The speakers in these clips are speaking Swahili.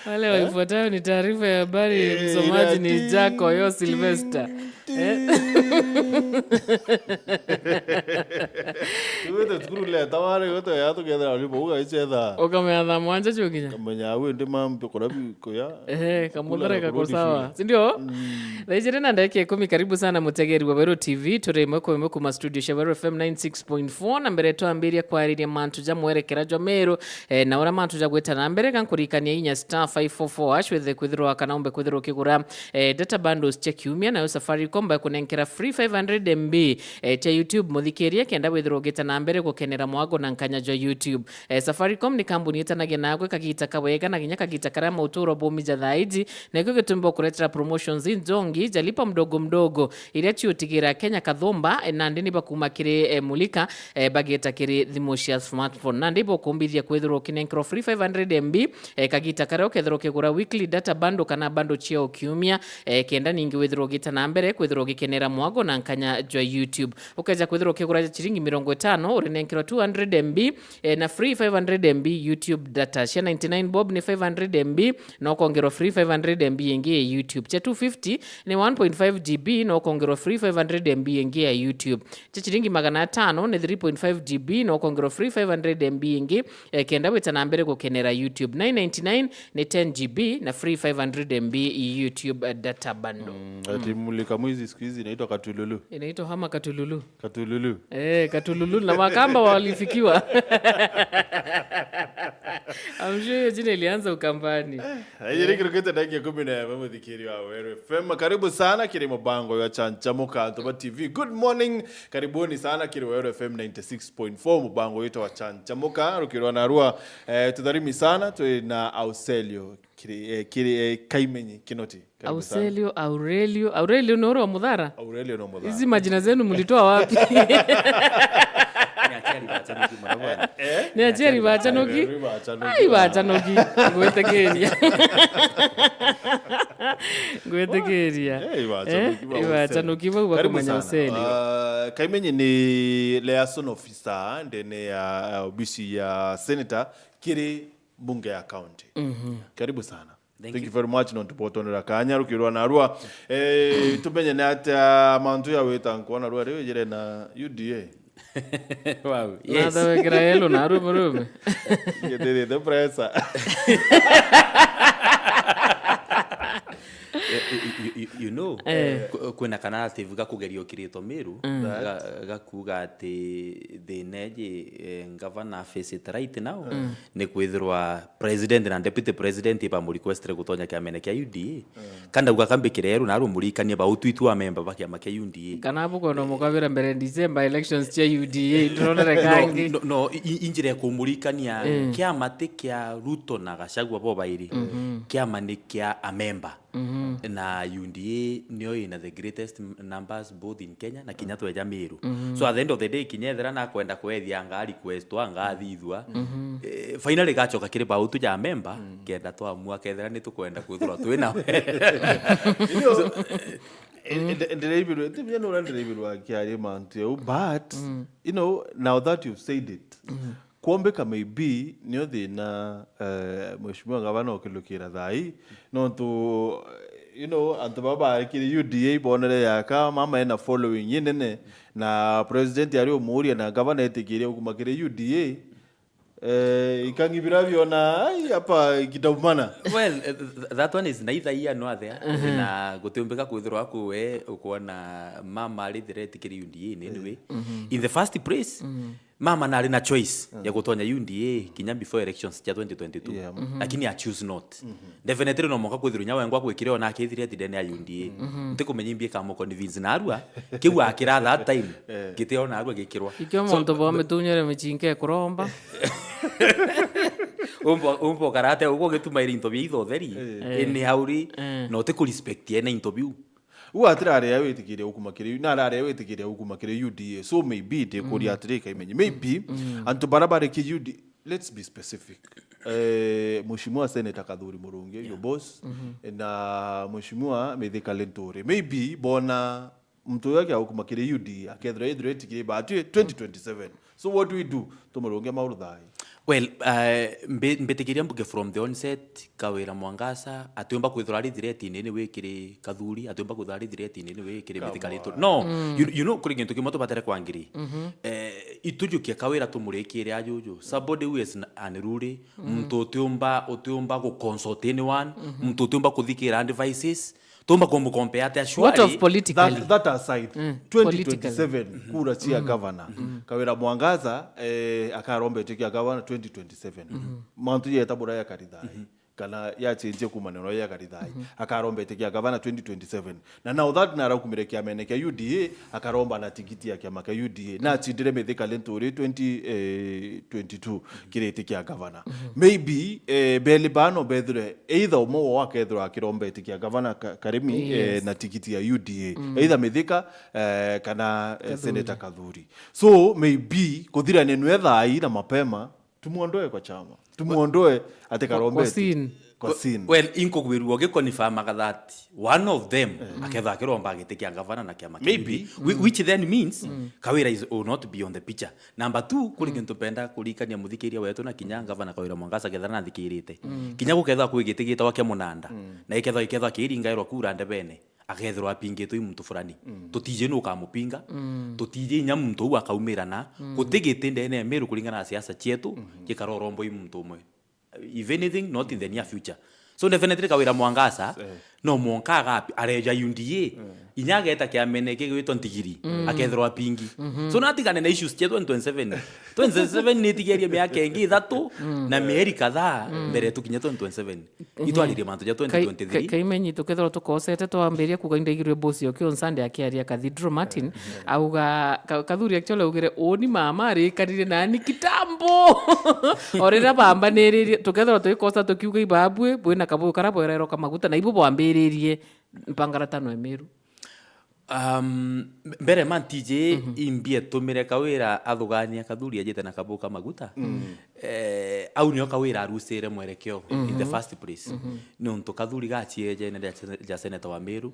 Wale waifuatayo ni taarifa ya habari, msomaji ni Jako yo Sylvester. Wewe tukurule tawari yote ya to gedra alipo uga icheza. Okamenya mwanja chokinya. Kamenya we ndi mampe korabi koya. Kamudhara kako sawa. Si ndio? Lejere na ndake 10 karibu sana mutegeri wa Meru TV tore mweko kuma studio sha Meru FM 96.4 na mbere to ambiria kwa ariria mantu ja Mwerekera jo Meru na ora mantu ja gweta na mbere kankurikania inya star 544 hash with kwithirwa kana umbe kwithirwa kigura data bundles check umia na Safaricom ba kunenkera free 500 MB cha YouTube muthikeria kenda withirwa geta na mbere gukenera mwago na nkanya jo YouTube. Safaricom ni kambuni itanage nagwe kagita kawega na ginya kagita karama uturo bomi ja thaidi na iko gitumbo kuretera promotions inzongi jalipa mdogo mdogo iria chiutigira Kenya kathomba na ndini bakumakire mulika bageta kire thimu cia smartphone na ndipo kumbithia kwithirwa kinenkero free 500 MB kagita karao kethirwa kigura weekly data bundle kana bundle chia kiumia kenda ningi withirwa gita na mbere kwithirwa gikenera mwago na nkanya jwa YouTube ukaja kwithirwa kigura chiringi 50 urinenkerwa 200 MB na free 500 MB YouTube data cia 99 bob ni 500 MB na kuongerwa free 500 MB ingi YouTube cha 250 ni 1.5 GB na kuongerwa free 500 MB ingi ya YouTube cha chiringi 500 ni 3.5 GB na kuongerwa free 500 MB ingi kenda wita na mbere gukenera YouTube 999 ni 10 GB na free 500 MB YouTube data bundle. Ati mulika mwizi siku hizi inaitwa katululu. Inaitwa hama katululu. Katululu. Katululu na makamba walifikiwa. I'm sure jina ilianza ukambani. Ijuriku kete ndake 10 na mama dhikiri wa wewe. Fema karibu sana kiri mabango ya chanchamuka Toba TV. Good morning. Karibuni sana kiri wewe FM 96.4 mabango yetu wa chanchamuka rukirwa na rua tudharimi sana tu na AUCELIU kiri KAIMENYI kinoti. AUCELIU, Aurelio noro wa mudhara. Aurelio no mudhara. Hizi majina zenu mlitoa wapi? Ni acheri bachanoki. Ai bachanoki. Gwetekeria. Bachanoki wa kumanya AUCELIU. KAIMENYI ni liaison officer ndene ya OBICI ya SENETA kiri bunge ya county. Karibu sana. Thank you very much non tupotonera kanya rukirwa na rua tumenye na ata mantu ya weta nkona rua rewe jere na UDA. Wow. Yes. Nada wekera yelo na rume. Ngedere the pressa. You know, kwena kana TV gakugerio kirito Meru gakuga ati the neje governor face it right now ne kwithirwa president na deputy president pa muri request gutonya kiamene kia UDA kanda ugakambe kireru na rumurikania ba utwitu wa member ba kiama kia UDA kana buko no mukabira mbere December elections chia UDA ndronere kangi no injire kumurikania kiama te kia Ruto na Gachagua bo bairi kiama ni kia a member na UDA niyo ina the greatest numbers both in Kenya na Kenya tweja Meru. So at the end of the day kinyethera na kwenda kwethia anga request anga thithwa finally gachoka kire ba utu ja member kenda twamua kethera ni tukwenda kwithura twina but you know now that you've said it kuombeka maybe niyo thina mheshimiwa gavana okilukira thai no to you know antobaba kiri UDA bonere yaka mama ena following yinene na president yari omuria na gavana etikire ukumakire UDA ikangibira biona hapa kitabumana. Well, that one is neither here nor there. Na gutumbeka kwithirwa kuwe ukuona mama ali direct kiri UDA anyway. In the first place mama na alina choice ya gutonya UDA kinya before elections ya 2022 lakini I choose not. Definitely no moka kwithirwa nyawe ngwa gwikire ona akithire atidene ya UDA ntikumenyimbie kamo convince na arua kiu akira that time gite ona arua gikirwa ikyo monto bo metunyere mechinke kuromba umbo karate ugo gituma irinto bitho theri ni hauri no te ku respect ena interview atirare ya wetikire ukumakire na arare ya wetikire ukumakire UDA so maybe de kuri atire KAIMENYI maybe antu barabara ki UDA. Let's be specific. Mheshimiwa Seneta Kadhuri Murungi your boss na Mheshimiwa Mwerekera maybe bona mtu yake aukuma kire UD akethira ithire tikire batu 2027 so what do we do tumuronge mauru thai well mbetikiria mbuge from the onset Kawira Mwangasa atiomba kwithira ari threat nini wikire kathuri atiomba kwithira ari threat nini wikire mithikaritu no you know kuri gintu kimoto batere kwangiri itujukia Kawira tumurikire ajuju somebody who is unruly mtu utiomba go consult anyone mtu utiomba kuthikira advices tumba compare ate ashwari what of politically that aside 2027 kura chia governor Kawira Mwangasa akarombe tikia governor 2027 mantu yeta bura ya karidai kana ya change ku maneno ya karidai akarombe tikia governor 2027 na now that nara kumirekia meneke UDA akaromba na tikiti ya kiama ka UDA na chindire methika lentori 2022 kirete kia governor maybe belibano bedre either omo wa kedro akirombe tikia governor karimi na tikiti ya UDA either methika kana seneta Kadhuri so maybe kuthira nenu ethai na mapema tumuondoe kwa chama tumuondoe atekarombe kwa scene well inko gwiruo gekonifama that one of them aketha kiromba agitikia governor na kiama maybe which then means Kawira is or not be on the picture number 2 kuri gintu penda kurikania muthikiria wetu na kinya governor Kawira Mwangasa ketha na thikirite kinya guketha kwigitigita wake munanda na iketha kiringairwa kura ndebene agethirwa apingitwo imuntu fulani tutije no kamupinga tutije nya muntu akaumirana kutigite ndene Meru kulingana na siasa chetu kikarorombo imuntu umwe if anything not in the near future so definitely Kawira Mwangasa no monka gapi areja UDA inyageta kiameneke gwitwa ntigiri akethirwa apingi so natigane na issues chetu 27 nitigeria miaka ingi thatu na mieri kadhaa mbere tukinye 27 itwalire mantu ja 2023 KAIMENYI tukethirwa tukosete twambiria kuga indaigirwe bosi okyo Sunday akiaria Cathedral Martin auga Kathuri actually ugire oni mama ari karire nani kitambo orera bamba neririe tukethirwa twikosa tukiuga ibabwe bwina kabu karabo erero kamaguta na ibo bwambiririe mpangaratano emeru mbere mantije imbie tumire Kawira athugania Kathuri ajete na kabuka maguta au nio Kawira arusire mwerekeo in the first place no nto Kathuri gachieje na ja seneta wa Meru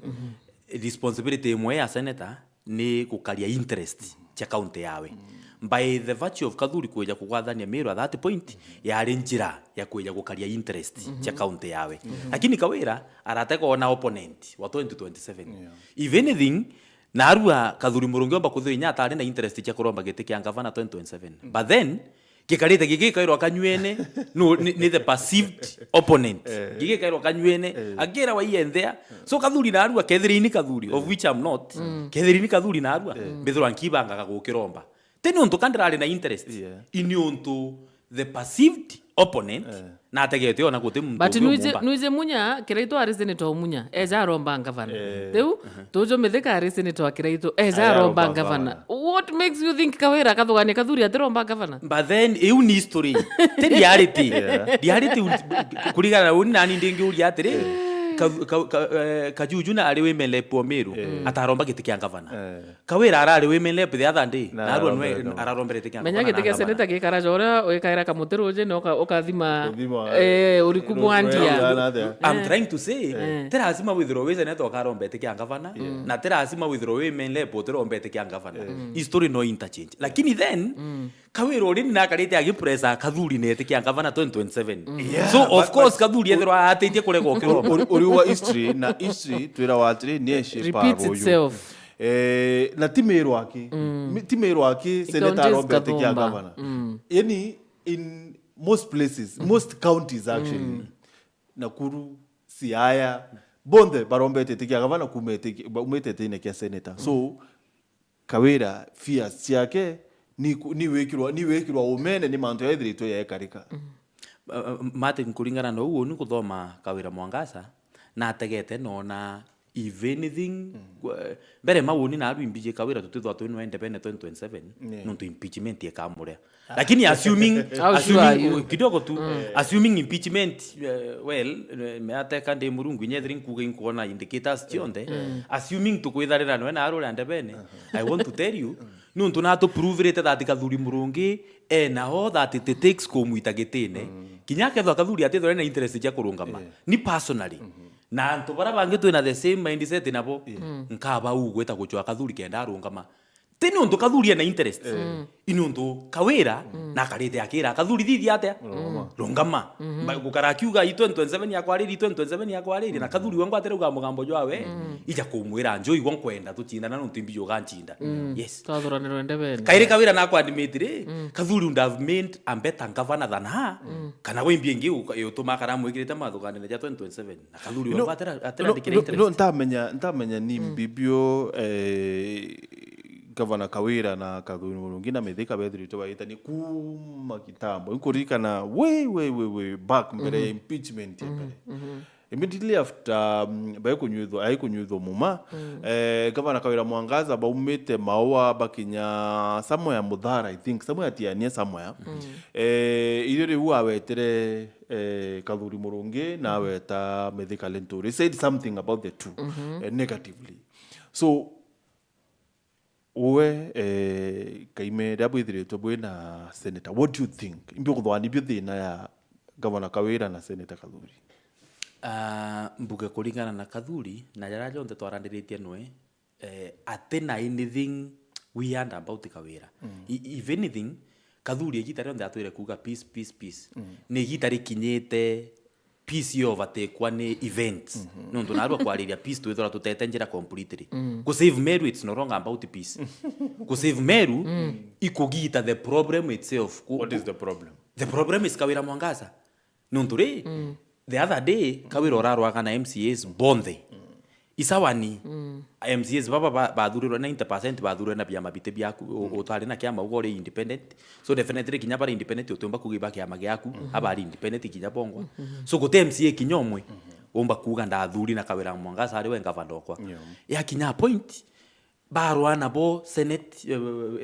responsibility imwe ya seneta ni kukaria interest cha county yawe by the virtue of Kathuri kuja kugwathania Meru at that point yari njira ya kuja gukaria interest cha county yawe lakini Kawira arateka ona opponent wa 2027 if anything narua Kathuri murungi omba kuthinya atari na interest cha kuromba gite kia governor 2027 but then kikarite gigikairwa kanywene no ni the perceived opponent gigikairwa kanywene agira wa there so Kathuri narua kethiri-ini Kathuri of which I'm not kethiri-ini Kathuri narua bithwa nkibanga gukiromba teni untu kandirari na interest ini untu the perceived opponent na ategete ona guti muntu but nuize munya kiraito ari senator munya eja romba governor teu tojo metheka ari senator kiraito eja romba governor what makes you think Kawira kathugania Kathuri atiromba governor but then eu ni story the reality kurigana uni nani ndingi uri atiri Kajuju na ari wemele po Meru ataromba gite kia governor Kawira arari wemele the other day na aru nwe ararombere gite kia menya gite kia seneta gikara jora oikaira kamutero je no okathima uriku mwandia I'm trying to say tera asima withdraw we seneta okarombe gite kia governor na tera asima withdraw wemele po tero ombe gite kia governor history no interchange lakini then Kawira ori na karite agipressa Kathuri nete kia governor 2027 so of course Kathuri ethirwa ateithie kurega okiromba wa history na history twira watri ni shape abo na timeru aki seneta Robert kia governor yani in most places most counties actually Nakuru Siaya bonde barombete kia governor kumete tene kia senator so Kawira fears yake ni wekirwa umene ni mantu ya ithirito ya ekarika mate nkuringana no uo ni kuthoma Kawira Mwangasa na ategete nona if anything mbere mawoni na aru imbije Kawira tutithwa twino independent 2027 no to impeachment ya kamure lakini assuming kidogo tu assuming impeachment well me ateka ndi murungu nyethiri nkuga inkona indicators tionde assuming tukwitharira no na aru independent I want to tell you no to na to prove it that Kathuri murungi na all that it takes kumuita gitine kinyake thwa Kathuri atithore na interest ya kurungama ni personally na antu bara bangi twina the same mindset nabo nkaba ugweta guchwa kathuri kenda arungama tini untu kathuri na interest ini untu kawira na karite akira kathuri thithi atia rungama gukara kiuga 2027 ya kwariri 2027 ya kwariri na kathuri wangu aterauga mugambo jwawe ija kumwira njo igwo nkwenda tucindana nuntu imbi yogancinda yes twathuranirwo ndebeni kaire kawira na kwa admit kathuri would have made a better governor than her kana wimbi ngi utuma karamu ikirite mathukane ja 2027 na kathuri wangu atera dikire interest no ntamenya ni mbibio Gavana Kawira na Kathuri Murungi na Mithika bethirite baitani kuma kitambo inkurikana way back mbere ya impeachment mbere immediately after kunyuithwo muma Gavana Kawira Mwangaza baumite maua bakinya somewhere Muthara I think somewhere atiania somewhere iyo riu awetere Kathuri Murungi na aweta Mithika Linturi said something about the two negatively so uwe kaime dabu ithiritwe bwina senator what do you think imbio kuthwani bio thina ya Gavana Kawira na Senator Kathuri mbuge kuringana na Kathuri na jara jonte twarandiritie nwe atena anything weird about Kawira if anything Kathuri egitare onde atwire kuga peace ni gitare kinyete peace overtakwa ni events nundu narwa kwariria peace twithora tutete njira completely ku save Meru it's no longer about peace ku save Meru ikugita the problem itself what is the problem is Kawira Mwangaza nundu ri the other day Kawira orarwaga na MCAs bonthe isawani MCAs baba bathurirwa 90% bathurirwa na biama bite biaku utari na kiama ugore independent so definitely kinya bari independent utumba kugiba kiama giaku abari independent kinya bongo so gote MCA kinyomwe umba kuga ndathuri na Kawira Mwangaza ari wenga vandokwa ya kinya point barwana bo Senate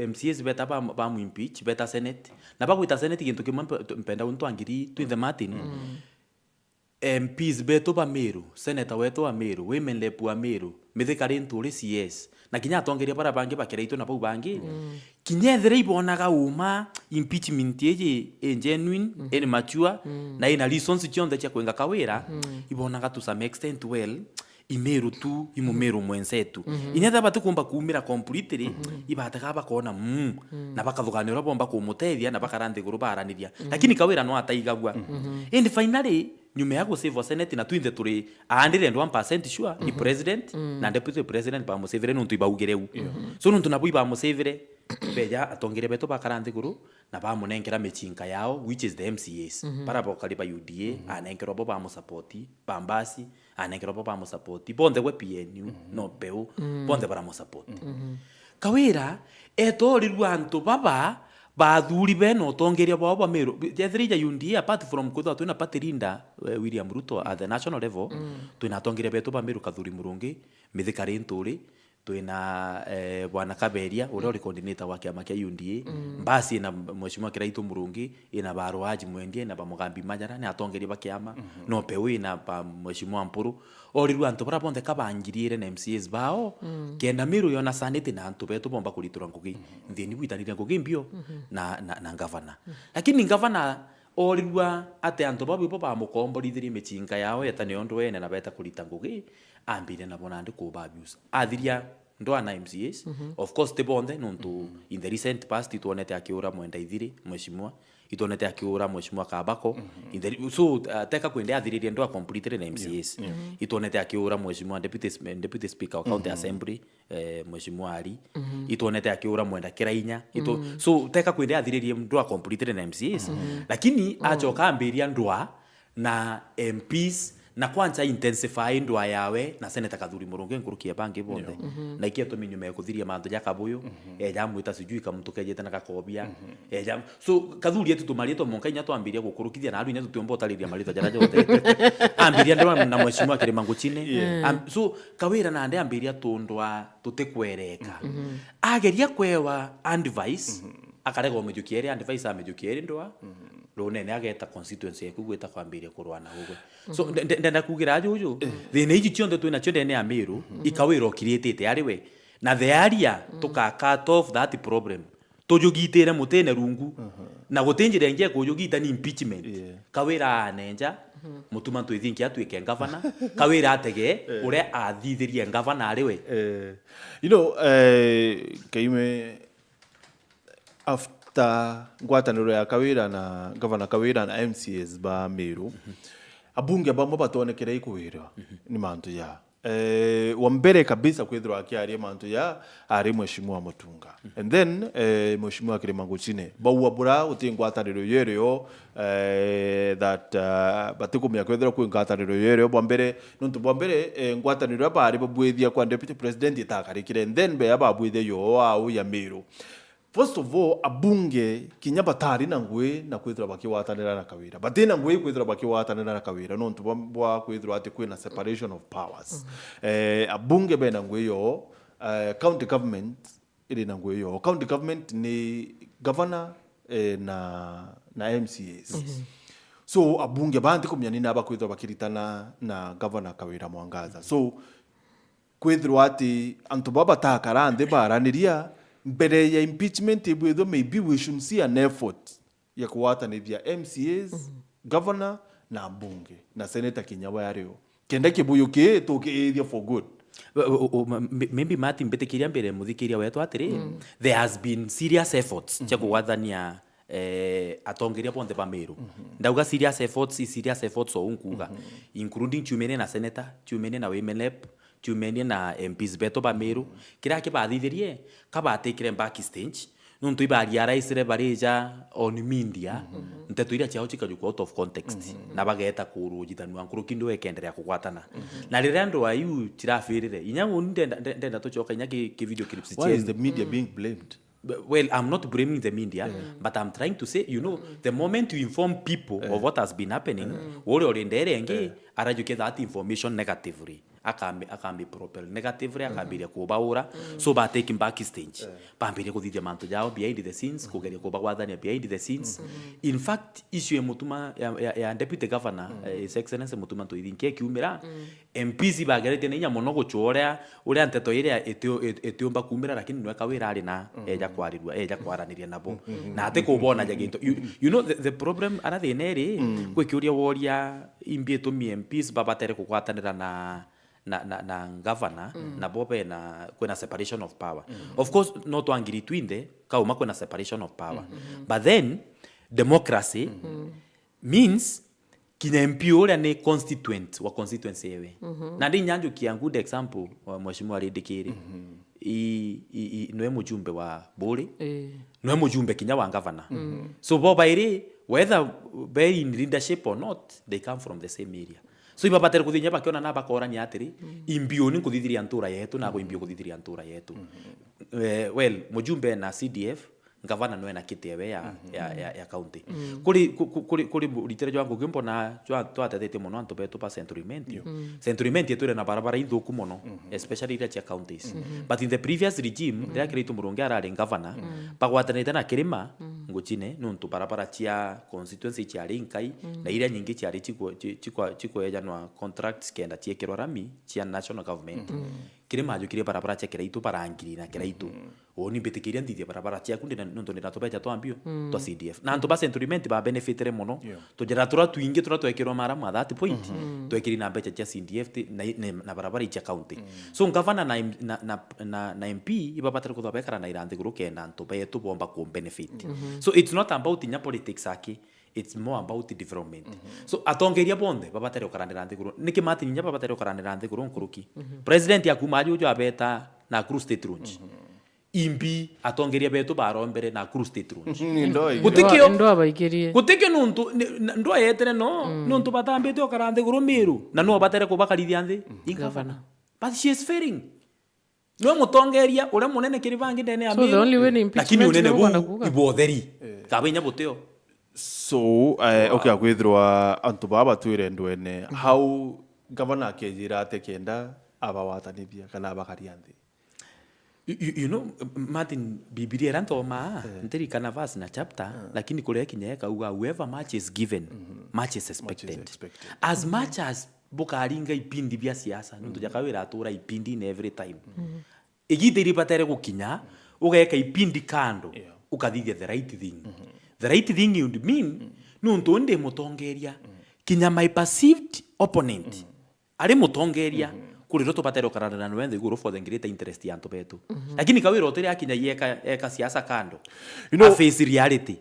MCAs beta ba mu impeach beta Senate na bagwita Senate kintu kimpenda untu angiri twin Martin MPs beto ba Meru, Senator weto wa Meru, women lep wa Meru, Mithika Linturi CS. Na kinya atongeria bara bangi bakireito na bau bangi. Kinya there ibonaga uma impeachment ye genuine, ene mature na ina reasons chionde cha kwenga Kawira, ibonaga to some extent well. Imeru tu imumeru mwensetu inyatha batu kumba kumira completely ibataka bakona na bakathuganira bomba kumutethia na bakarande guru baraniria lakini Kawira no ataigagwa and finally nyume yago save Senate na twinde turi 101% sure ni president na deputy president ba musevere nuntu ibaugereu so nuntu nabu iba musevere beja atongere beto bakarande guru na ba munengera mechinka yao which is the MCAs para bokali ba UDA anengero bo ba musapoti bambasi anengero bo ba musapoti bonde we PNU no peu bonde para musapoti Kawira etoriru antu baba bathuri beno tongeria bo ba Meru jethrija UDA apart from kutha twina patirinda William Ruto at the national level twina tongeria beto ba Meru Kathuri Murungi Mithika Linturi twina bwana Kaberia uri coordinator wa kiama kia UDA basi na mheshimiwa Kiraitu Murungi ina barwaji mwendie na bamugambi majara ni atongeri ba kiama no pewe na ba mheshimiwa Mpuru oriru antu bara bonde kabangirire na MCAs bao kenda Meru yona sanete na antu beto bomba kulitura ngugi ndini witanire ngugi mbio na governor lakini governor orirwa ate antu babu baba mukomborithiri mechinga yao yetane ondo ene na beta kulita ngugi ambire na bona ndi kuba abuse athiria ndo ana MCAs of course tebonde nuntu in the recent past ituonete akiura mwenda ithiri mheshimiwa ituonete akiura mheshimiwa Kabako in the so teka kwende athiririe ndo complete na MCAs ituonete akiura mheshimiwa deputy speaker wa county assembly mheshimiwa Ali ituonete akiura mwenda Kirainya so teka kwende athiririe ndo complete na MCAs lakini achoka ambiria ndwa na MPs na kwanza intensify ndwa yawe na Senator Kathuri Murungi nkurukia bangi bonde na ikia tuminyume kuthiria mantu ya kabuyu jamu itasijui kamtukejete na kakobia jamu so Kathuri yetu tumarito monkainya twambiria gukurukithia na aruine tutomba utariria marito jaraje wote ambiria ndwa na mheshimiwa Kirimangu chini so Kawira na ande ambiria tundwa tutekwereka ageria kwewa advice akarega omejukiere advice amejukiere ndwa rone ageta constituency yaku gweta kwambiria kurwana hugwe so ndenda kugira ajuju thina iji chionde twina chionde ne Amiru Ikawira okirietete ari we na the area tuka cut off that problem tujugitire mutene rungu na gutinjire nje kujugita ni impeachment Kawira anenja mutuma twithinki atwike governor kawira atege uria athithirie governor ariwe you know kaime after ngwataniro ya kawira na governor kawira na MCS ba Meru abunge bamwe batonekere ikuwira ni mantu ya wambere kabisa kwithirwa akiaria mantu ya ari mheshimiwa Mutunga and then mheshimiwa Kirimanguchine bauabura utingwataniro yerio that batikumya kwithirwa kwingwataniro yerio bwambere nuntu bwambere ngwataniro bari babwithia kwa deputy president itakarikire and then be ababwithia yo au ya Meru. First of all, abunge kinya batari na ngwe na kwithira bakiwatanira na kawira. Batina ngwe kwithira bakiwatanira na kawira no ntubwa kwithira ati kwina separation of powers. Abunge be na ngwe yo county government ili na ngwe yo. County government ni governor na MCAs. So abunge banti kumyani na bakwithira bakiritana na governor Kawira Mwangaza. So kwithira ati antubaba takarande baraniria mbere ya impeachment ibwitho maybe we should see an effort ya kuwatanithia MCAs governor na bunge na seneta kinyawa yario kenda kibuyuke tukithia for good. Maybe Martin betekiria mbere muthikiria wetu atiri there has been serious efforts cha kuwathania atongeria bonde ba Meru ndauga serious efforts o unkuga including chumene na seneta chumene na women rep chumene na MPs beto ba Meru kira ke bathithirie kabatekire backstage nuntu ibari araisire barija on media nteto ira chao chikajuko out of context na bageta kurujitanu ankuru kindo ekenderea kugwatana na rire ndo ayu tirafirire inyangu ndenda to choka nyaki ke video clips. Why is the media being blamed? Well, I'm not blaming the media, but I'm trying to say, you know, the moment you inform people of what has been happening, arajuke that information negatively. Akambi propel negatively, akambi kubaura, so by taking back stage. Pambire kuthithia mantu jao behind the scenes, kugeria kubawathania behind the scenes. In fact, issue mutuma ya deputy governor, His Excellency mutuma to idinke kiumira, MPs bagerete nenya mono guchorea, uria nteto ire etiomba kumira lakini nwe kawira ari na eja kwarirwa eja kwaraniria nabo. Na ate kubona jaginto. You know the problem another nere kwekiuria woria imbieto MPs babatere kugwatanira na governor na bobe na kwena separation of power. Of course not angry twinde kauma kwena separation of power. But then democracy means kina MP ule ni constituent wa constituency yewe. Na ndi nyanjo kiangu the example wa mheshimiwa Redekere. Noe mujumbe wa Bore. Noe mujumbe kinya wa governor. So boba ire whether they in leadership or not they come from the same area. So ibabatera kuthinya bakiona na bakorania atiri imbioni kuthithiria ntura yetu na imbio kuthithiria ntura yetu. Well mujumbe na CDF gavana no ena kitewe ya county kuri ritere jwangu kimpo na twatetete mono anto beto pa centurimente yetu na barabara ithuku mono especially ira cha counties but in the previous regime there create murungi arari governor pagwatanite na kirima nguchine nuntu barabara chia constituency chia rinkai na ira nyingi chia chiko ejanwa contracts kenda chiekirwa rami chia national government kirima ajukire barabara chia kiraitu parangiri na kiraitu oni betekiria ndithia barabara chia kundi nuntu ndina tobeja twambio twa CDF na antu ba centurimente ba benefitere mono tujera tura twingi tura twekirwa mara ma that point twekiri na becha chia CDF na barabara chia county so governor na MP ibabatera kuthobekara na iranthi guruke na antu betu bomba ku benefit so it's not about inya politics aki it's more about the development so atongeria bonde babatera ukaranira nthi guru nikimati nya babatera ukaranira nthi guru nkuruki president yakumaji ujo abeta na Cruise State Launch imbi atongeria betu barombere na Cruise State Launch kutikio ndo abaikirie kutikio nuntu ndo yetere nuntu batambete ukarande guru Meru na no batere kubakarithia nthi governor but she is failing no mutongeria ure munene kiribangi ndene ya Meru so the only way in impeachment lakini unene bu ibotheri kabenya buteo. So okay akwithirwa antu baba twire ndwene how governor akejira atekenda abawatanithia kana abakaria nthi. You know Martin Biblia rantoma nteri kana verse na chapter lakini kule kinyeka uga whoever much is given much is expected. As much as bokaringa ipindi bya siasa nuntu jakawira atura ipindi in every time igithiri batere gukinya ugeka ipindi kando ukathithia the right thing. The right thing would mean nuntu ndi mutongeria kinya my perceived opponent ari mutongeria kuri roto patero karana na wende iguru for the greater interest ya ntobetu lakini kawiro tiri akinya yeka siasa kando face reality.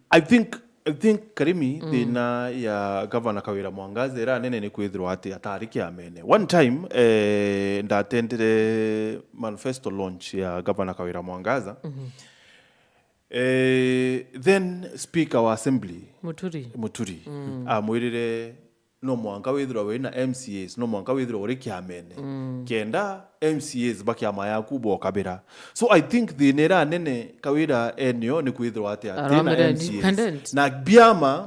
I think Karimi thina ya Governor Kawira Mwangaza era nene ni kwithirwa ati atariki amene. One time ndatendere manifesto launch ya Governor Kawira Mwangaza. Then Speaker wa Assembly Muturi amwirire no mwanga withirwa wina MCAs no mwanga withirwa uri kiamene kenda MCAs bakiama yaku bokabira. So I think the nera nene Kawira enyo ni kwithirwa ati atena MCAs na biama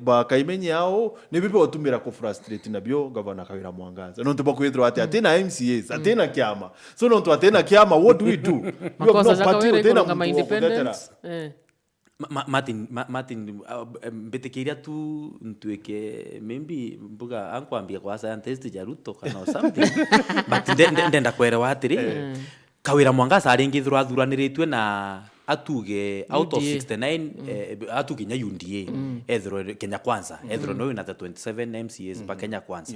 ba KAIMENYI yao ni bibi otumira ko frustrate na bio Governor Kawira Mwangaza no ntuba kwithirwa ati atena MCAs atena kiama. So no ntu atena kiama, what do we do? You have no party atena kama independence. Martin betekeria tu ntueke maybe mbuga ankwambia kwa scientist jaruto kana something but ndenda kwera atiri Kawira Mwangaza aringithirwa thuraniritwe na atuge out of 69 atuge nya UNDA ethro Kenya Kwanza ethro no na 27 MCAs pa Kenya Kwanza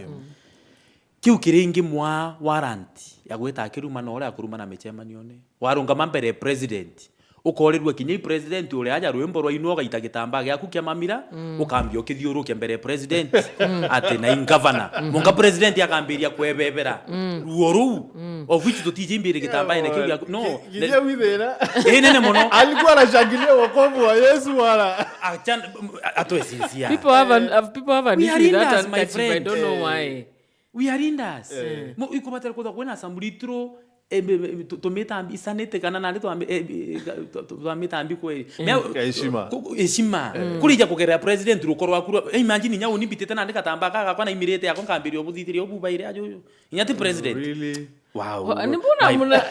kiu kiringi mwa warrant ya gweta akiruma na ora akuruma na mechemani one warunga mambere president ukorirwe kinyi president ule aja rwembo rwa inoga itagitamba gyaku kya mamira ukambio kithiuruke mbere president ati na governor munga president yakambiria kwebebera ruoru of which tutijimbire gitamba ene kiu no ye withera nene mono alikuwa anashangilia wokovu wa Yesu wala ato esinsia people have an issue with that, my friend. I don't know why we are in this mo ikomatera kwa kwena samulitro tometa ambi sanete kana nali tometa ambi kweli heshima kulija kugera president rukorwa kuru imagine nyawo nibitete na ndikatamba kaka kwa na imirete yako ngambiri obudithiri obubaire ajo inyati president really wow nimbona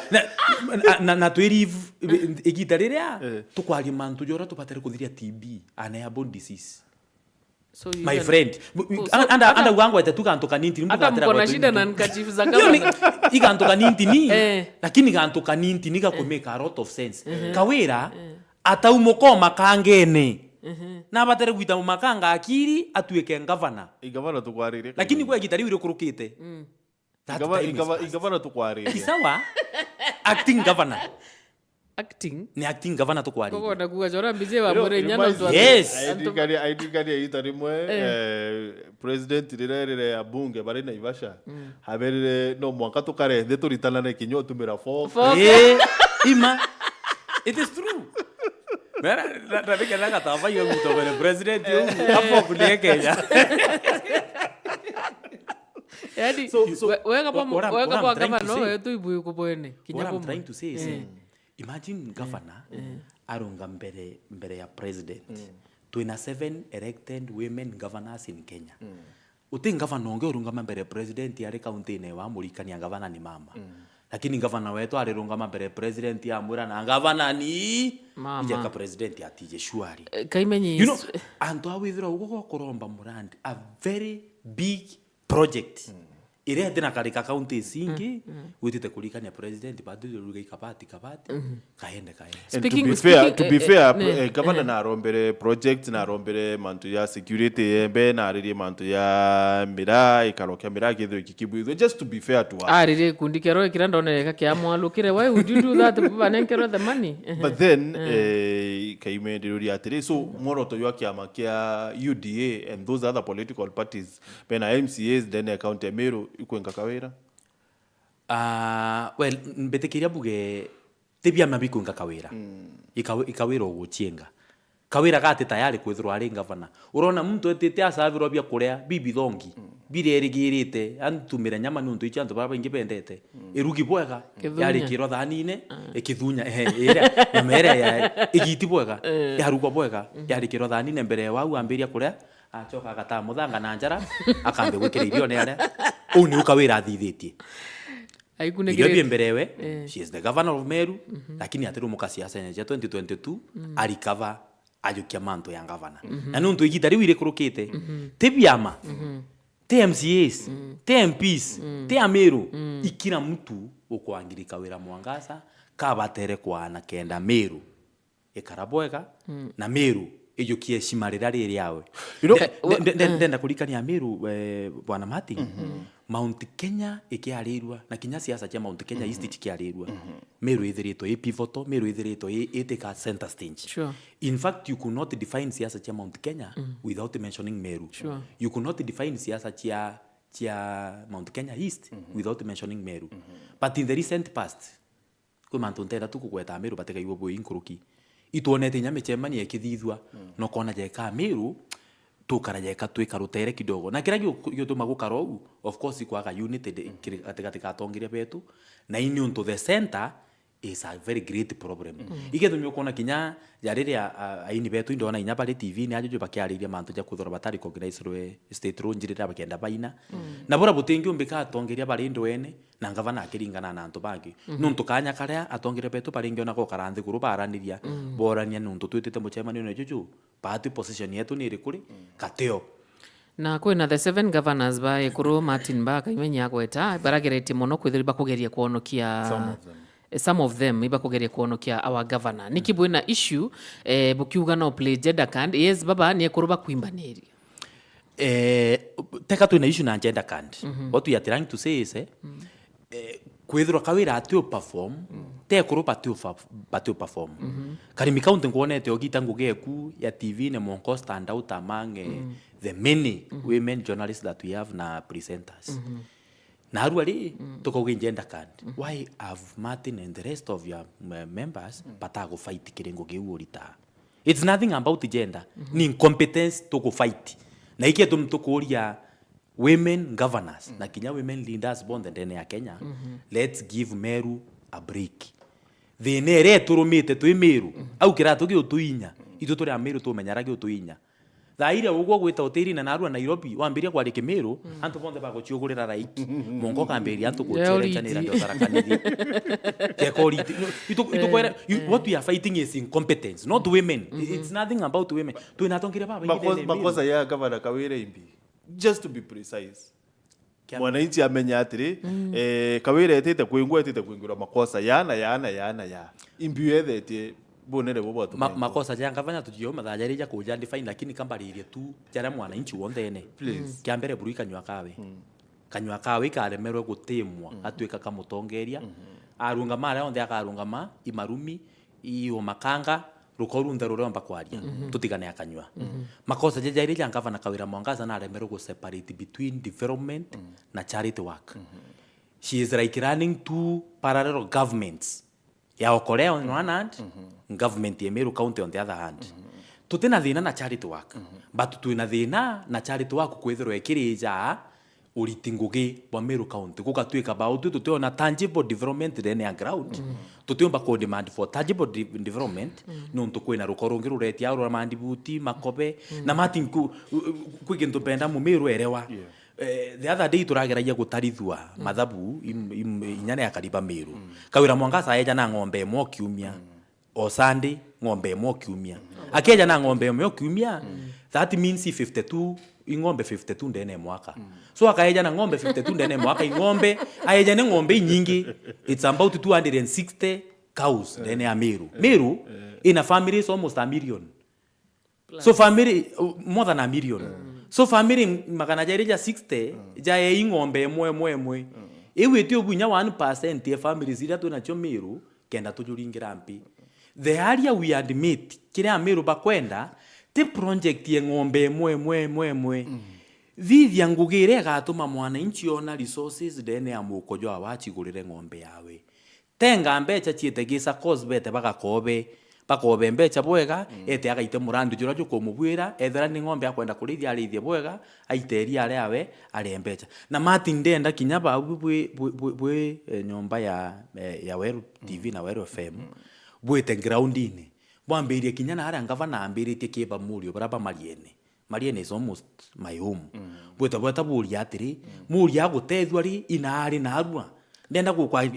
na tweri igitariria tukwali mantu jora tupatere kuthiria TB ana airborne disease. So my friend anda wangu atatukantoka nintini mbuga atera kwa shida na nkachifu za kama ikantoka nintini lakini kantoka nintini ka make a lot of sense Kawira ataumokoma kangene na batere gwita makanga akiri atueke governor igavana tukwarire lakini kwa gitariwire kurukite igavana tukwarire kisawa acting governor ni acting governor to kwari koko na kuga mbije wa more nyana ndo yes aitikari itarimwe president rirere abunge bari na Ivasha haberere no mwaka tukare ndeturitana na kinyo tumira fork ima it is true mera radika na katava yo mto bere president yo hapo kulie Kenya yani weka pa kama no tu ibu kubone kinyako. What I'm trying to say is imagine governor arunga mbere ya president 27 elected women governors in Kenya uting governor onge urunga mbere president ya county ne wa mulikania governor ni mama lakini governor wetu alirunga mbere president ya mura na governor ni ijaka president ya tije shwari KAIMENYI you know anto awithira ugo koromba murandi a very big project ire tena karika county singi witite kulikania president bado ruga ikabati kaende to be fair governor na rombere project na rombere mantu ya security embe na riri mantu ya mira ikarokia mira githo ikikibu just to be fair to us riri kundikero kiranda oneka kya mwalukire why would you do that banenkero the money but then KAIMENYI ruri atiri so moroto yo kiama kia UDA and those other political parties bena MCAs then county Meru ikwenga Kawira well betekiria buge tebia mabiku nga Kawira ikawira uguchienga Kawira gate tayari kwithirwa ari governor urona mtu etete asabirwa bya kurea bibi thongi birerigirite antumira nyama nuntu ichanto baba ingipendete irugi bwega yari kiro thanine ikithunya ira mere ya igiti bwega yaruko bwega yari kiro thanine mbere wau ambiria kurea achoka agata muthanga na njara akambe gwikira irio ne aria uni Kawira athithitie aikunegire mberewe she is the governor of Meru lakini atiru mukasiasa ya 2022 alikava ajukia manto ya governor na nuntu igitari wire kurukite tebiama TMCAs TMPs Meru ikira mtu ukwangira Kawira Mwangaza kabatere kwa na kenda Meru ikarabweka na Meru ejukie shimarira riri yawe ndenda kurikania Meru bwana Martin Mount Kenya ikiarirwa na kinya siasa cha Mount Kenya East ikiarirwa Meru ithirito pivotal Meru ithirito take a center stage. Sure. In fact, you could not define siasa cha Mount Kenya without mentioning Meru. Sure. You could not define siasa cha Mount Kenya East without mentioning Meru. But in the recent past kwa mantuntera tukukweta Meru bateka iwo boi nkuruki ituonete nyame chemani ekithithwa no kona jeka Meru tukara jeka twika rutere kidogo na kira gituma gukara u of course ikwaga united katika tongiria betu na ini unto the center is a very great problem. Igetumio kona kinya yariria aini betu indona inya bari TV ni ajuju bakiariria mantu ja kuthora batari organize state road njirira bakenda baina na bora butengi umbika atongiria bari ndwene na ngavana akiringana na antu bangi nuntu kanya karia atongire betu bari ngiona ko karanthi guru baraniria borania nuntu twitite muchemani no juju party position yetu ni rikuri kateo na kwina the 7 governors ba ekuru Martin ba KAIMENYI agweta baragereti muno kwithiriba kugeria kuonokia some of them iba kugeria kuonokia our governor nikibwina issue bukiuga no play gender card yes baba ni ekuruba kuimbaneri teka tu na issue na gender card what we are trying to say is kwithirwa kawira atio perform te ekuruba atio perform karimi county ngwonete ogita ngugeku ya TV ne monko stand out among the many women journalists that we have na presenters na aruari tukoge gender card why have Martin and the rest of your members batago fight kirengo geurita it's nothing about gender ni incompetence to fight na ikia tumtukuria women governors na kinya women leaders bond ndene ya Kenya let's give Meru a break the nere turumite tu Meru au kirato gi utuinya itu turi Meru tu menyara gi utuinya thaira ugwo gwita hoteli na narua Nairobi wambiria kwandike Meru antu bonde bago chiugurira raiki mongo kamberia antu kucherechanira ndio tarakanithia kekori itu kwera what we are fighting is incompetence not women it's nothing about women tu inatongire baba makosa ya governor Kawira imbi just to be precise mwananchi amenya atiri Kawira etete kwingura makosa yana imbi yethete bonere boboto makosa janga vanya tujio mathajarija kuja define lakini kambaririe tu jara mwananchi wonde ene kiambere buru kanywa kawe karemerwe gutimwa atwika kamutongeria arunga mara onde akarunga imarumi iyo makanga rukorunda ruromba kwaria tutigane akanywa makosa jajarija ngavana Kawira Mwangaza na aremerwe go separate between development na charity work she is like running two parallel governments ya okolea on one hand government ya Meru County on the other hand tutina thina na charity work but tuina thina na charity work kwithirwa ekirija uritingugi wa Meru County gukatwika about tutiona tangible development then ya ground tutiomba ko demand for tangible development nuntu kwina rukorungi ruretia uru mandibuti makobe na Martin kwigintu penda mu Meru erewa the other day turageragia gutarithwa mathabu inyane ya kariba Meru Kawira Mwangaza eja na ng'ombe mo kiumia o Sunday ng'ombe mo kiumia akeja na ng'ombe mo kiumia that means 52 ing'ombe 52 ndene mwaka so akaeja na ng'ombe 52 ndene mwaka ing'ombe aeja ne ng'ombe nyingi it's about 260 cows ndene ya Meru in a family is almost a million plus. So family more than a million so family magana jairija 60 jae ing'ombe mwe ewetio bunya 1% ya family zira tu nacho Meru kenda tujuringira mpi the area we admit kire Meru bakwenda te project ye ng'ombe mwe thithia ngugire gatuma mwananchi ona resources dene ya mukojo awachigurire ng'ombe yawe tenga mbecha chietegisa cause bete bakobe mbecha bwega ete agaite murandu jura juko mubwira ethera ni ng'ombe akwenda kurithia arithie bwega aiteria ale awe ale mbecha na Martin ndenda kinyaba bwe nyomba ya Weru TV na Weru FM bwete groundine bwambirie kinyana ara ngavana ambiritie kiba murio baraba Mariene is almost my home bweta buri atiri muri agutethwa ri inari na arua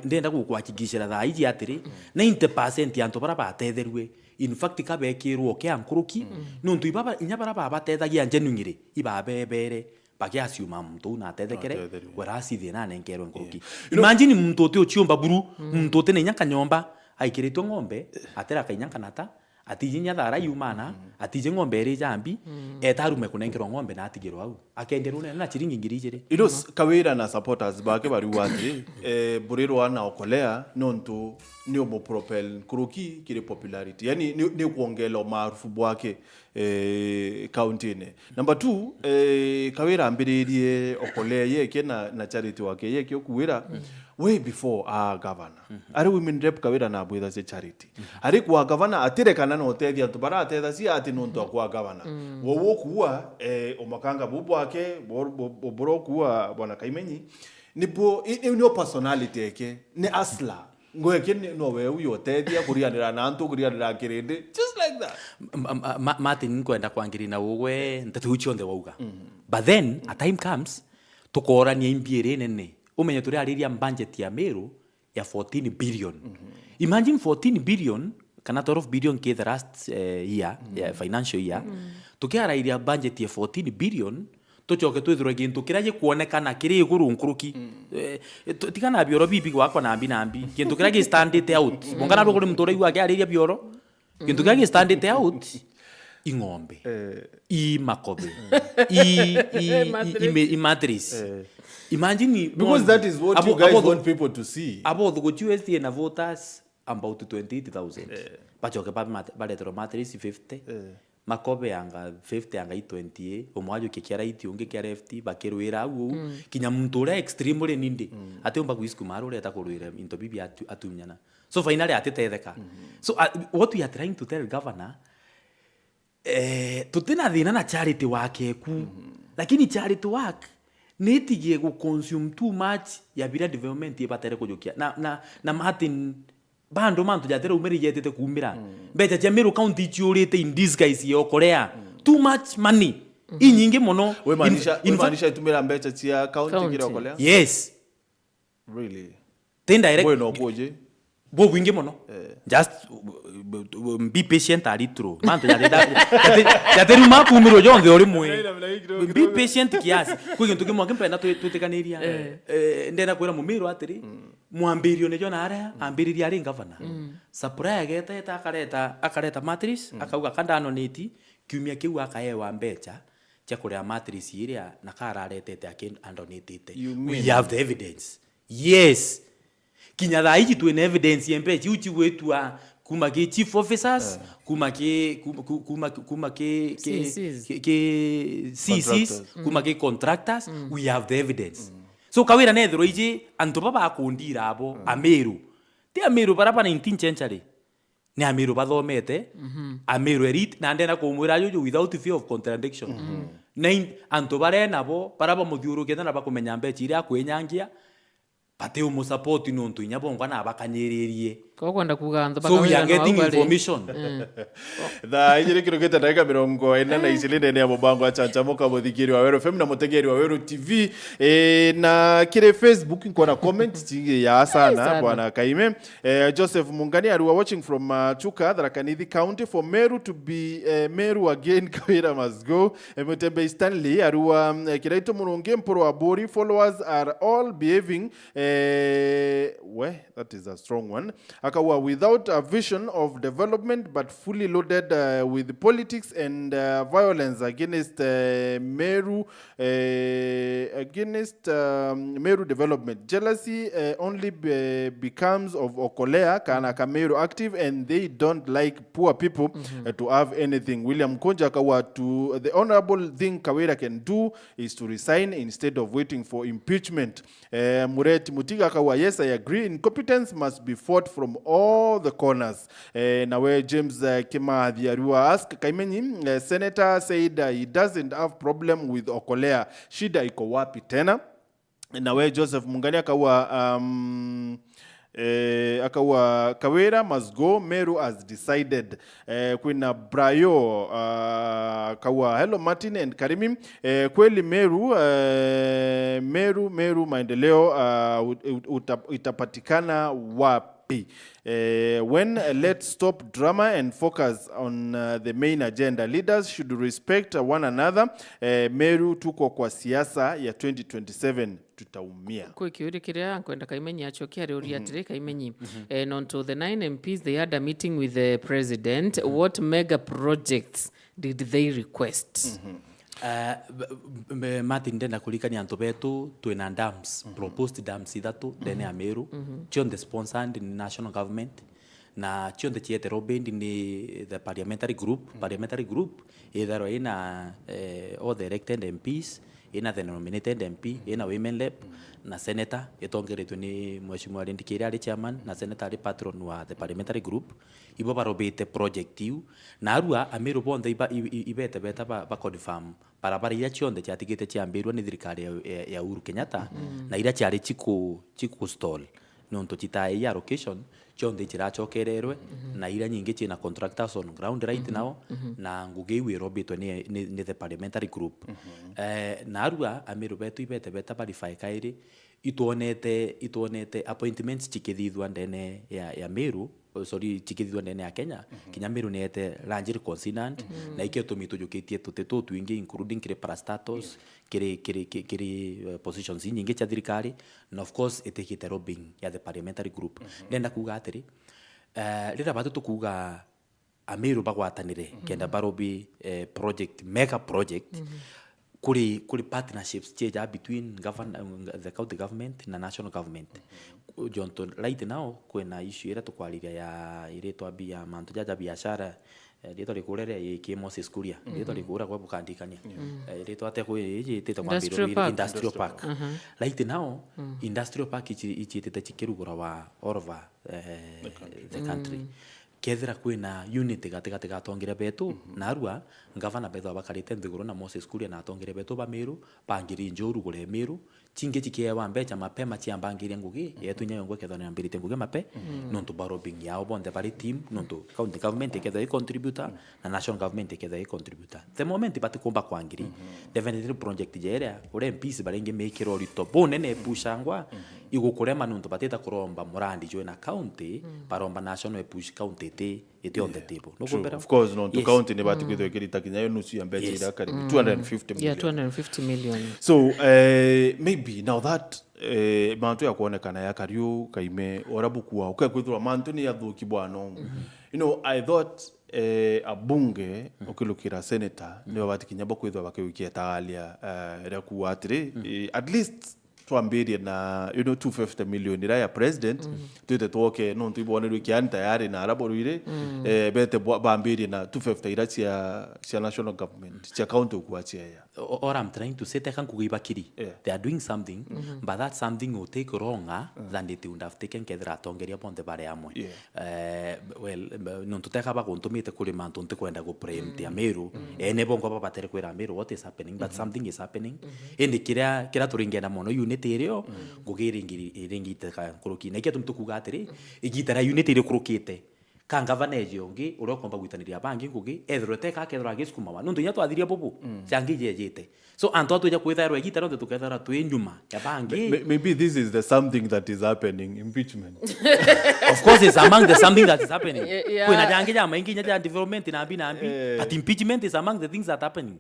ndenda gukwakigishira tha iji atiri 90% yanto baraba atetheriwe in fact kabekirwo ke ankuruki nuntu ibaba inyabara baba tethagia njenunyire ibabebere bagiasiuma mtu na tethekere werasi thina nengerwe nkuruki imagine mtu ote ochiomba buru mtu ote nenya kanyomba aikiritwo ng'ombe atera kainyanga nata atije nyathara yumana atije ng'ombe iri jambi etarume kunengerwa ng'ombe na atigirwa au akenderwo na chiringi ngiri igiri kawira na supporters bake bari watri buriro ana okolea nonto ni omo propel kuruki kire popularity yani ni kuongela maarufu bwake county ne. Number 2 kawira ambiririe okolea yeke na charity wake yeke okuwira way before governor ari women rep kawira na bwitha se charity ari kwa governor atirekana no tethia tubara tetha si ati nonto kwa governor wowo kuwa omakanga bubwake boro kuwa bwana Kaimenyi nipo ni personality yake ni asla ngoeke no we uyo tethia kurianira na antu kurianira kirindi just like that Martin kwenda kwangiri na wowe ntatuchi on the wauga but then a time comes tukorania imbiere nene umenye turi ariria budget ya Meru ya 14 billion imagine 14 billion kana 12 billion ke the last year financial year tukiarairia budget ya 14 billion tuchoke twithirwe gintu kiraje kuonekana kiri iguru nkuruki tikana bioro bibi gwako na nambi gintu kiraje standard out mongana ruguri mutore iwa akiariria bioro gintu kiraje standard out ing'ombe makobe mattress. Imagine because that is what you guys want people to see. About the USD and voters about 28,000. Bachoke baletro mattress 50. Makobe anga 50 anga 28. Omwajo kekiara itiunge kia FT bakerwera au kinya mutore extremely nindi. Ate umba kuiskumaro le atakorwera into bibi atunyana. So finally atetetheka. So what we are trying to tell governor tutena thina na charity wake ku lakini charity work netigie go consume too much ya bila development yebatere kujukia na Martin bando mantu jatera umeri yetete kumira beja Meru county chiurite in disguise yo Korea too much money inyingi mono we maanisha itumira mbecha cia county kira Korea yes really tenda direct bueno koje bo wingi mono just be patient a little manto ya te ruma kumiro jonde ori mwe be patient kiasi kugintu kimwe kimpenda tutikaniria ndena kwera mumiro atiri mwambirio ne jona ara ambiriria ari governor supply geta akareta matrix akauga kandano neti kiumia kiu akaewa mbecha cha kuria matrix iria na kararetete akindonetete we have the evidence yes kinya thaiji tuene evidence yembechi uchi wetua kuma ke chief officers kuma ke CCs kuma ke contractors we have the evidence so kawira nethro iji antu baba akundira abo Ameru ti Ameru barapa 19th century ni Ameru bathomete Ameru elite na ndena kumwira yo without fear of contradiction nine antu bare nabo baraba muthiuru kenda na bakumenya mbechi ira kwenyangia pate umu support nontu inyabongwa na bakanyeririe ko kwenda kuganza so we are getting information the Ijuriku geta ndagika 40 na isilinde ne abobango achanchamuka muthikiri wa Meru FM na mutegeri wa Meru TV na kire Facebook nkona comment chingi ya sana bwana Kaime Joseph Mungani are watching from Chuka Tharaka-Nithi County for Meru to be Meru again Kawira must go Mutembe Stanley arua kiraito murunge mporo abori followers are all behaving that is a strong one akawa without a vision of development but fully loaded with politics and violence against Meru Meru development. Jealousy only becomes of Okolea kana Meru active and they don't like poor people to have anything. William Konja akawa to the honorable thing Kawira can do is to resign instead of waiting for impeachment. Mureti Mutiga akawa yes I agree incompetence must be fought from all the corners. Now where James Kimathi Arua asked Kaimenyi, Senator said he doesn't have problem with Okolea. Shida iko wapi tena? Na where Joseph Mungani akawa Kawira must go, Meru has decided. Kuna Brayo akawa hello Martin and Karimi, kweli Meru maendeleo itapatikana wapi? B. When let's stop drama and focus on the main agenda. Leaders should respect one another. Meru tuko kwa siasa ya 2027 tutaumia. Kwa kiuri kiria kwenda Kaimenyi achokia reuria atire Kaimenyi. And on to the 9 MPs, they had a meeting with the president. What mega projects did they request? Martin ndenda kulikania antu betu twina dams, proposed dams ithatu ndene ya Meru, chionde sponsored in national government na chionde chiete robendi ni the parliamentary group either ina all the elected MPs, ina the nominated MP, ina women rep na senator itongeretwe ni mheshimiwa Ndikiri ari chairman na senator ari patron wa the parliamentary group. Ibo barobete project iu na arua Ameru bonde ibete beta ba confirm barabara ira chionde chatigite chiambirwa ni thirikari ya Uhuru Kenyatta na ira chiari chiku stall nonto chitai ya location chionde chirachokererwe na ira nyingi china contractors on ground right now na ngugi wirobitwe ni the parliamentary group. Na arua Ameru betu ibete beta verify kairi ituonete appointments chikithithwa ndene ya Meru chikithithwa ndene ya Kenya kinya Meru niete ranjiri consonant na ikio tumitujukitie tuteto twingi including kire parastatus kire positions nyingi cha thirikari na of course itekite lobbying ya the parliamentary group. Ndenda kuga atiri rira batu tukuga Ameru bagwatanire kenda barobi project mega project kuri partnerships cheja between the county government na national government. Jonto right now kwena issue ira tukwaliria ya iretwa bia mantu jaja biashara rito rikurere iki Moses Kuria rito rikura kwa bukandikania rito ate ko yitete kwa biro industrial park right now industrial park ichitete chikirugura wa all over the country. Kethira kwina unity gatigati gatongire betu na arua ngavana betho abakarite nthiguru na Moses Kuria na atongire betu ba Meru pangiri njoru gure Meru chinge chikiewa mbecha mapema chiambangirie ngugi yetu nyayo ngwe kethana yambirite ngugi mape nonto barobing yao bonde bari team nonto county government iketha contributor na national government iketha contributor the moment batikomba kwangiri definitely project jerea ure MPs barenge mekiro rito bonene pushangwa igukurema nonto bateta kuromba murandi joina county baromba national push county ite on the table no kumbera of course no to county ne batikitho kirita kinyayo nusu ya mbecha ira karibu 250 million. Yeah, 250 million. So maybe now that mantu ya kuonekana ya kariu kaime orabukuwa ukakwithwa mantu ni yathuki bwano. You know, I thought abunge okilukira senator ni babatikinya bokwithwa bakiwikia talia rakuwa atiri at least tuambirie na 250 million ira ya president tuite twoke no tibone rukiani tayari na araboruire bete bambirie na 250 ira cia national government cia county kuachia ya. Or I'm trying to say they are doing something but that something will take longer than it would have taken kedra tongeria bonde bare amwe. Well non tuteka ba kontumite kule mantu ntikwenda go preempt ya Meru ene bongo ba batere kwera Meru what is happening but something is happening ende kira turingena mono unity rio ngugiringite ka kuruki na kiatu mtukuga atiri igitara unity rio kurukite kanga vaneje ongi urokomba gwitaniria bangi ngugi ethrote ka kethra gisukuma wa nundu nya twathiria bubu changi jejete so antu atuja kwithara igitara ndo tukethara twi nyuma ya bangi. Maybe this is the something that is happening, impeachment. Of course it's among the something that is happening. Kwina jangi ja maingi nya development na ambi but impeachment is among the things that happening.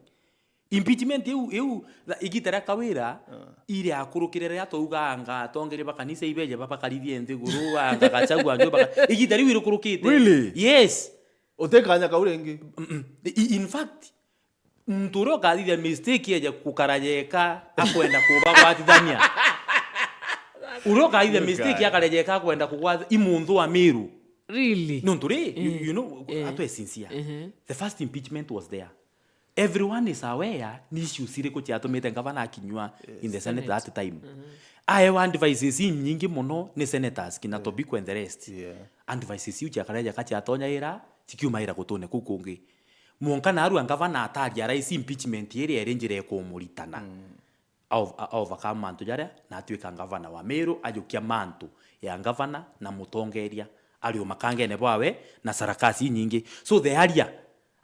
Impeachment eu igitara kawira ire akurukirere yatouga anga tongere bakanisa ibeje babakarithie nthiguru anga gachagwa njo baka igitari wirukurukite. Really? Yes. Otekanya kaurengi. In fact mturo kathithia mistake yeje kukarajeka akwenda kuba gwatithania uroka ile mistake yakarejeka kwenda kugwa imunthu wa Meru. Really? No nturi you know atwe sincere. The first impeachment was there. Everyone is aware ni issues ire ko chiatumite ngavana akinywa in the Senate that time. I want devices nyingi muno ni senators kina Tobiko and the rest. And devices yu chakareja kati atonya ira chikiuma ira gutune kukungi. Muonkana aru ngavana atari rais impeachment ire arrange ko muritana. Overcome mantu jare na atuika ngavana wa Meru ajukia mantu ya ngavana na mutongeria ali makangene bwawe na sarakasi nyingi. So the area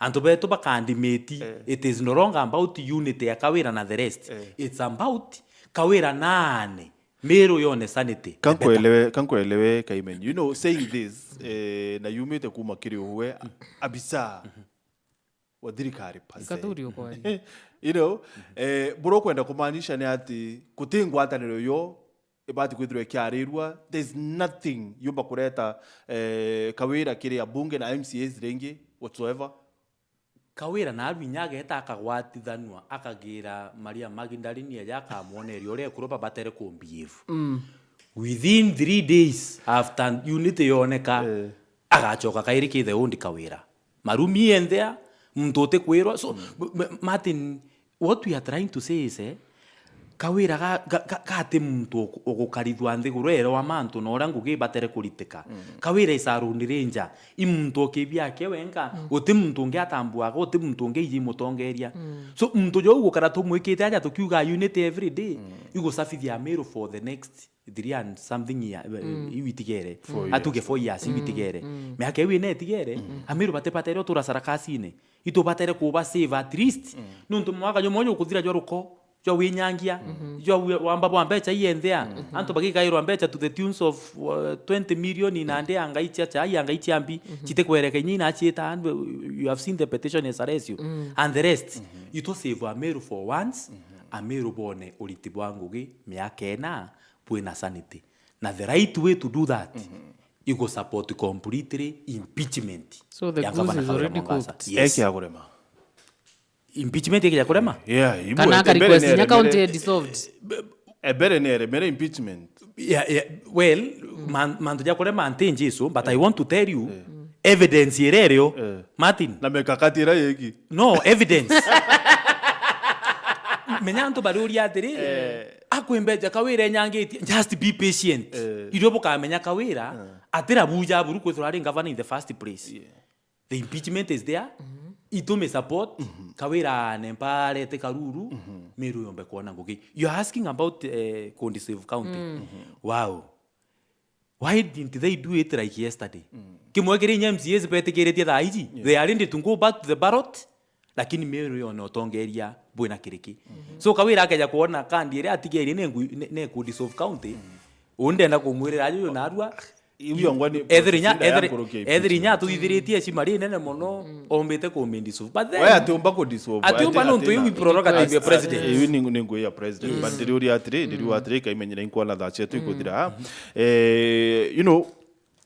and beto bakandimeti it is no longer about unity ya kawira na the rest. It's about kawira nane Meru yone sanity kankuelewe Kaimenyi, you know, saying this na yumite kuma kiri uwe abisa wadirikari pase, you know, buro kwenda kumaanisha ni ati kutingwa ataniro yo ibati kwithirwe kiarirwa. There's nothing yumba kureta Kawira kiri ya bunge na MCAs rengi whatsoever. Kawira na abinyage eta akagwatithanwa akagira Maria Magdalene ya akamuoneria ore kuroba batere kumbievu within 3 days after unity yoneka agachoka kairiki the ondi Kawira marumi and there mtote kwirwa. So Martin, what we are trying to say is Kawira kate mtu okukarithwa nthiguru ero wa mantu na ora ngugi batere kuriteka. Kawira isarunire nja imuntu okibia ke wenga uti muntu ungi atambua uti muntu ungi yimutongeria. So muntu jo gukara tumwikite aja tukiuga unity every day yugo safithia Meru for the next 3 and something year iwitigere atuge 4 years iwitigere me akewi ne tigere Ameru batepatero tura sarakasine ito batere kuba save at least nuntu mwaka jo monyo kuthira jo ruko jo winyangia jo wamba bwambecha yendea anto bagikairwa mbecha to the tunes of 20 million inande angaicha cha angaicha ambi chite kwereke nyina achita and you have seen the petition as ratio and the rest ito save Ameru for once Ameru bone ulitibwangugi miakena puena sanity. Now the right way to do that you go support completely impeachment. So the goose is already cooked. Yes. Impeachment yake ya kurema? Yeah, Kanaka request nya county dissolved. Mere impeachment. Yeah. Well, man tuja kurema antenje so, but I want to tell you evidence irereo Martin. Na mekakatira yeki. No, evidence. Menyanto baruri atiri akwembeja Kawira nyangeti just be patient. Irobo kamenya Kawira atira buja buru kwethora governor in the first place. The impeachment is there. Ito me support Kawira nempare te karuru Meru yombe kuona ngugi. You are asking about Condictive County. Wow. Why didn't they do it like yesterday? Kimwekere MCAs betegeretie thaiji. They are ready to go back to the ballot. Lakini Meru yonotongeria bwena kiriki. So Kawira akaja kuona kandi ire atigeri ne Condictive County. Undenda kumwirira ayo narua Edrinya tuithiritie cimari nene muno ombete kumendiso but then atumba kudisolve atumba no ntu prerogative ya president iwi ningu ya president but diri atri Kaimenyi inko na that yetu ikuthira you know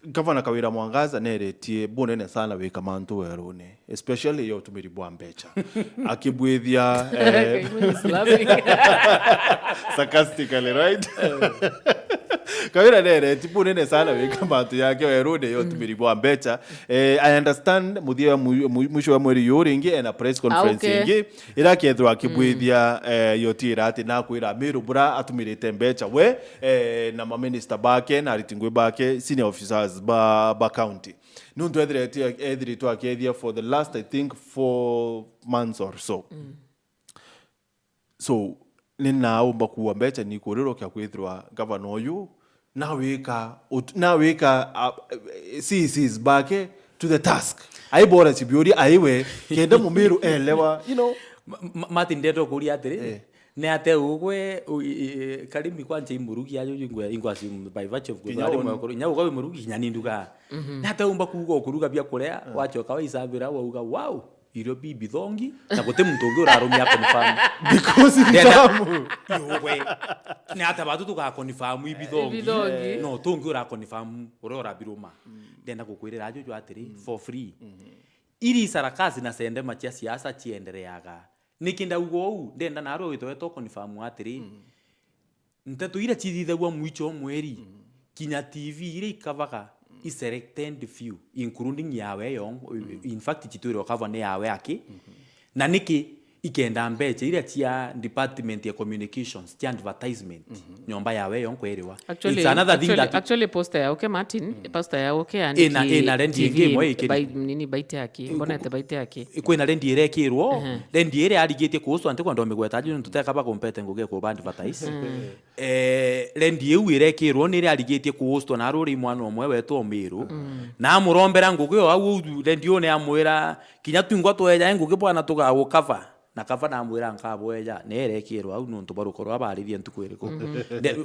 Governor Kawira Mwangaza neretie bonene sana wika mantu werone especially yo tumiri bwa mbecha akibwithia sarcastically right Kawira neretie bonene sana wika mantu yake werone yo tumiri bwa mbecha. I understand muthia mwisho wa mweri yoringi na press conference ingi ira kethwa akibwithia yo tira ati na kwira Meru bura atumirite mbecha we na ma minister bake na ritingwe bake senior officers ba county nuntu edri to akedia for the last I think 4 months or so. So nina umba kuwa mbecha ni kuriro kya kwithwa governor oyu na weka CCs bake to the task aibora chibiori aiwe kenda mumiru elewa you know Martin deto kuri atiri ne ate ugwe karimi kwanje imurugi ayo ingwasi by virtue of good ari mwakoro nyawo kwa imurugi nyaninduka na ate umba kugo kuruga bya korea wachoka waisabira wauga wow iro bibi thongi na gote mtongo rarumya confirm because itamu yowe ne ate batu tuka confirm ibi thongi no tongo ra confirm urora biruma ndenda kukwirira ajo jo atiri for free iri sarakazi na sende machia siasa chiendereaga nikinda ugo ndenda naro witoeto confirm atiri nteto ira chithithagwa mwicho mweri kinya TV ire ikavaga is selected few including yawe yong in fact chituro cover ne yawe aki na niki ikenda mbeche ira chia department ya communications chia advertisement nyomba yawe yong kweriwa it's another thing that actually poster ya okay Martin poster ya okay and ina rendi game by nini baite yake mbona te baite yake iko ina rendi ire kirwo rendi ire aligetie kuhusu ante kwando megwetaje ntuteka ba compete nguge ko ba advertise rendi eu ire kirwo ni ire aligetie kuhusu na ruri mwana omwe wetu Meru na murombera nguge au rendi one amwira kinya twingwa toeja nguge bwana tuga cover na kava na mwira nkabweja nerekirwa au nonto barukorwa abarithie ntukwiriko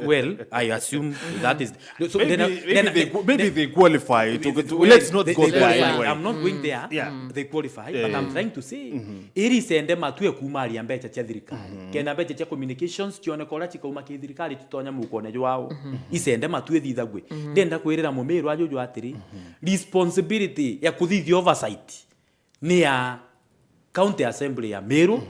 well I assume that is so maybe they qualify let's not go there anyway. I'm not going there. They qualify but I'm trying to say iri sende matue kumaria mbecha cia thirikari kena mbecha cia communications cione kola cikauma ki thirikari tutonya mukone wao isende matue thithagwe ndenda kwirira mumiru ajojo atiri responsibility ya kuthithia oversight ni ya County Assembly ya Meru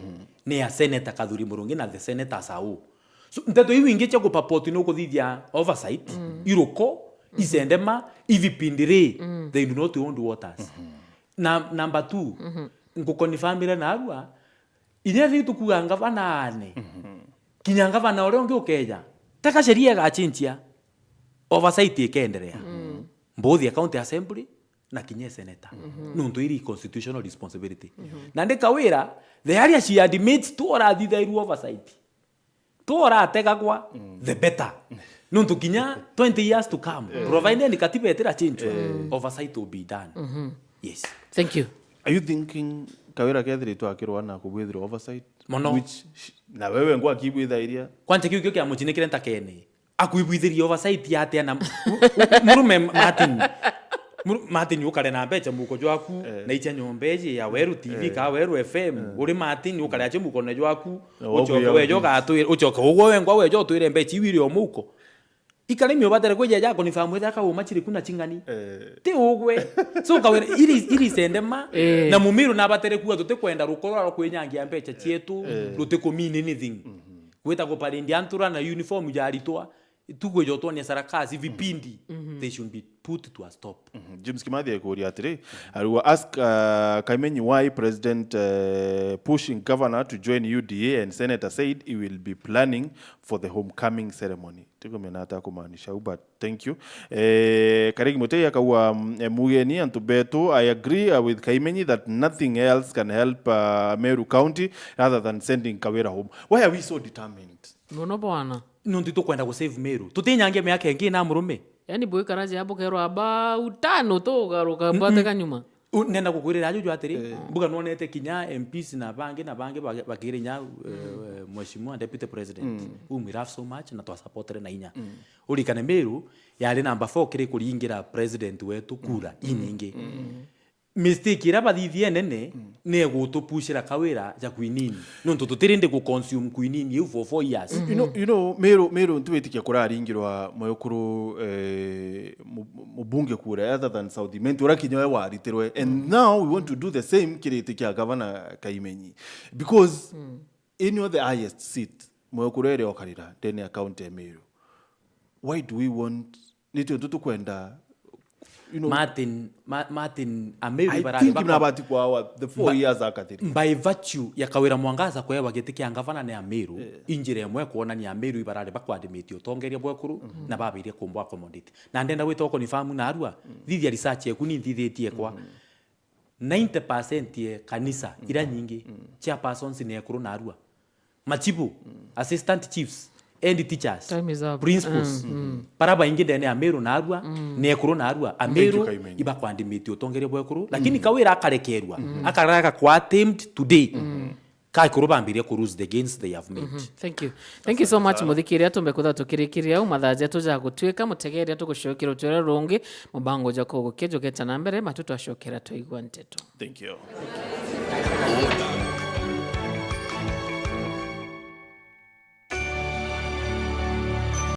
ni ya Seneta Kadhuri Murungi na the senators au so nteto iwi inge chako papoti no kuthithia oversight iroko isendema ivipindire they do not own the waters na number 2 ngukonifamira na arua ine thitu kuanga vanane kinyanga vana ore onge ukeja taka sheria ga chinchia oversight ikendelea both the County Assembly na kinye Seneta nundu iri constitutional responsibility na ndeka wira the area she admits to ora thithairu oversight to ora tega kwa the better nundu kinya 20 years to come provided ni katiba etera change oversight will be done yes. Thank you. Are you thinking kawira kethiri tu akirwa na kubwithira oversight mono which na wewe ngwa kibwithairia kwanje kiu kya muchinekire ntakene akuibwithiria oversight yate na murume Martin ukare na mbecha muko jwaku na icha nyombeje ya Weru TV ka Weru FM uri Martin ukare ache muko na jwaku uchoke wejo gatu uchoke ugo wengwa wejo tuire mbechi wiri omuko ikale myo badere kweja jako ni famu ethaka umachiri kuna chingani ti ugwe so kawere iri sendema na mumiru na batere kuwa tute kwenda rukora kwenyangia mbecha chietu rute komini anything kweta ko parendi antura na uniform jaritwa tugo jotwa ni sarakasi vipindi they should be put to a stop. James Kimathi akori atire I will ask KAIMENYI why President pushing governor to join UDA and Senator said he will be planning for the homecoming ceremony. Tiko menata kumaanisha but thank you. Karigi Mutei akawa MUGENI and Tubeto I agree with KAIMENYI that nothing else can help Meru County rather than sending Kawira home. Why are we so determined? Ngono bwana nundu kwenda ku save Meru tutinyange miaka ingi na murume yani boy karaje hapo kero aba utano to garuka mbate kanyuma nenda kukwirira ajojo atiri mbuga nonete kinya MPs na bangi bagire nya mheshimiwa deputy president we love so much na to support na inya uri kana Meru yari number 4 kire kuringira president wetu kura iningi mistake ira bathithie nene ne gutupushira kawira ja kwinini nonto tutirinde ku consume kwinini you for 4 years you know Meru ntwetikia kuraringirwa moyokuru mubunge kura other than South Imenti urakinyoe waritirwe and now we want to do the same kiretikia governor KAIMENYI because in the highest seat moyokuru ere okarira then account ya Meru why do we want nito tutukwenda you know Martin Ameru barari bakabati kwa the 4 years akathiri by virtue ya kawira mwangaza kwa bagetikia ngavana na Ameru injire yamwe kuona ni Ameru ibarari bakwadimiti utongeria bwekuru na babirie kumbwa accommodate na ndenda witoko ni famu na arua thithia research yeku ni thithitie kwa 90% ye kanisa ira nyingi chairpersons ni ekuru na arua machibu assistant chiefs and teachers principals paraba ingi ndene Ameru na arua ne ekuru na arua Ameru iba kwandimiti utongeria bwekuru lakini kawira akarekerwa akaraka kwa attempt today kai kurubambiria kurules the gains they have made. Thank you so much muthikiria tumbekutha tukirikiria u mathaje tuja gutwika mutegeria tugushokera utwera rungi mubango jako gukejo geta na mbere matuto ashokera tuigwa nteto. Thank you.